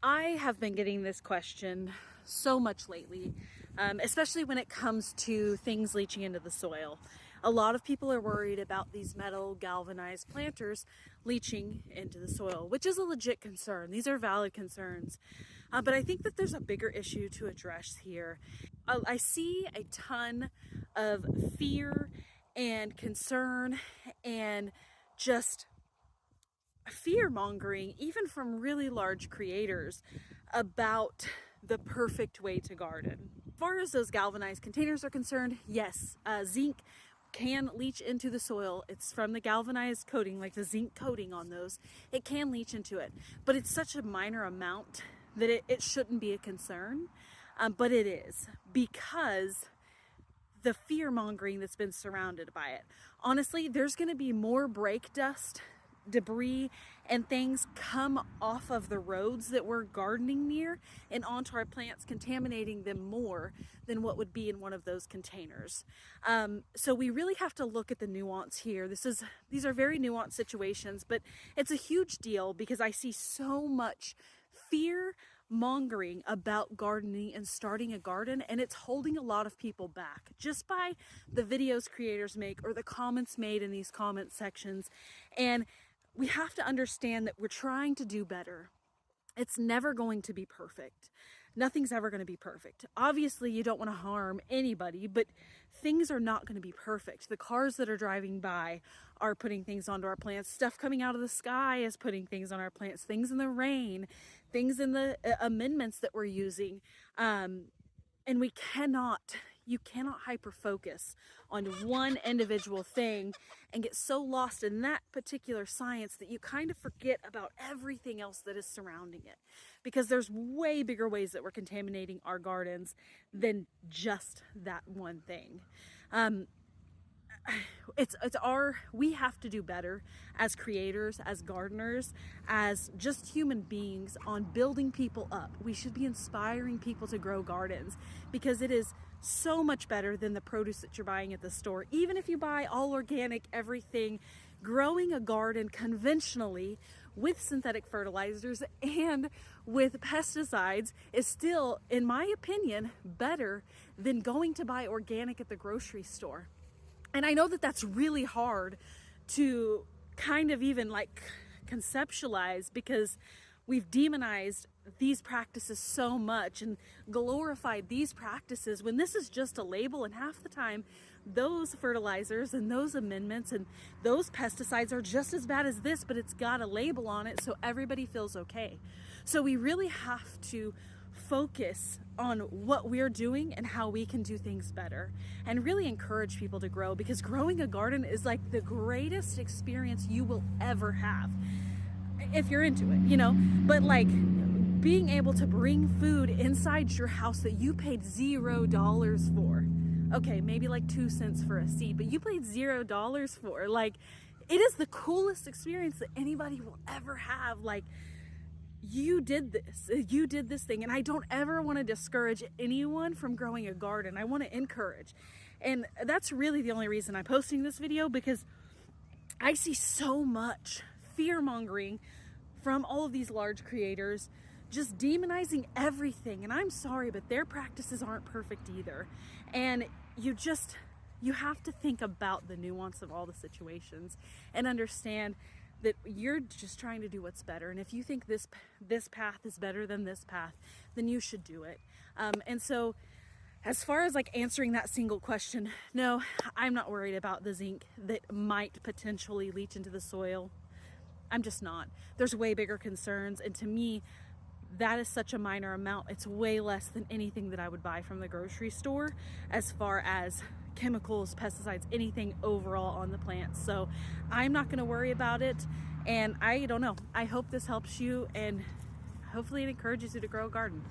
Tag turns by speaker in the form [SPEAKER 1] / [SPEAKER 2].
[SPEAKER 1] I have been getting this question so much lately, especially when it comes to things leaching into the soil. A lot of people are worried about these metal galvanized planters leaching into the soil, which is a legit concern. These are valid concerns. But I think that there's a bigger issue to address here. I see a ton of fear and concern and just fear mongering, even from really large creators, about the perfect way to garden. As far as those galvanized containers are concerned, yes, zinc can leach into the soil. It's from the galvanized coating, like the zinc coating on those. It can leach into it, but it's such a minor amount that it shouldn't be a concern, but it is, because the fear mongering that's been surrounded by it. Honestly, there's going to be more brake dust, debris, and things come off of the roads that we're gardening near and onto our plants, contaminating them more than what would be in one of those containers. So we really have to look at the nuance here. These are very nuanced situations, but it's a huge deal because I see so much fear mongering about gardening and starting a garden, and it's holding a lot of people back just by the videos creators make or the comments made in these comment sections. And we have to understand that we're trying to do better. It's never going to be perfect. Nothing's ever going to be perfect. Obviously, you don't want to harm anybody, but things are not going to be perfect. The cars that are driving by are putting things onto our plants. Stuff coming out of the sky is putting things on our plants. Things in the rain, things in the amendments that we're using. And you cannot hyper focus on one individual thing and get so lost in that particular science that you kind of forget about everything else that is surrounding it, because there's way bigger ways that we're contaminating our gardens than just that one thing. We have to do better as creators, as gardeners, as just human beings on building people up. We should be inspiring people to grow gardens, because it is so much better than the produce that you're buying at the store. Even if you buy all organic, everything, growing a garden conventionally with synthetic fertilizers and with pesticides is still, in my opinion, better than going to buy organic at the grocery store. And I know that that's really hard to kind of even like conceptualize, because we've demonized these practices so much and glorified these practices when this is just a label, and half the time those fertilizers and those amendments and those pesticides are just as bad as this, but it's got a label on it so everybody feels okay. So we really have to focus on what we're doing and how we can do things better, and really encourage people to grow, because growing a garden is like the greatest experience you will ever have if you're into it, but like being able to bring food inside your house that you paid $0 for. Okay, maybe like 2 cents for a seed, but you paid $0 for. Like, it is the coolest experience that anybody will ever have. Like, you did this thing. And I don't ever want to discourage anyone from growing a garden. I want to encourage. And that's really the only reason I'm posting this video, because I see so much fear mongering from all of these large creators, just demonizing everything. And I'm sorry, but their practices aren't perfect either. And you have to think about the nuance of all the situations and understand that you're just trying to do what's better. And if you think this path is better than this path, then you should do it. And so as far as like answering that single question, no, I'm not worried about the zinc that might potentially leach into the soil. I'm just not. There's way bigger concerns. And to me, that is such a minor amount. It's way less than anything that I would buy from the grocery store as far as chemicals, pesticides, anything overall on the plants. So I'm not going to worry about it. And I don't know. I hope this helps you, and hopefully it encourages you to grow a garden.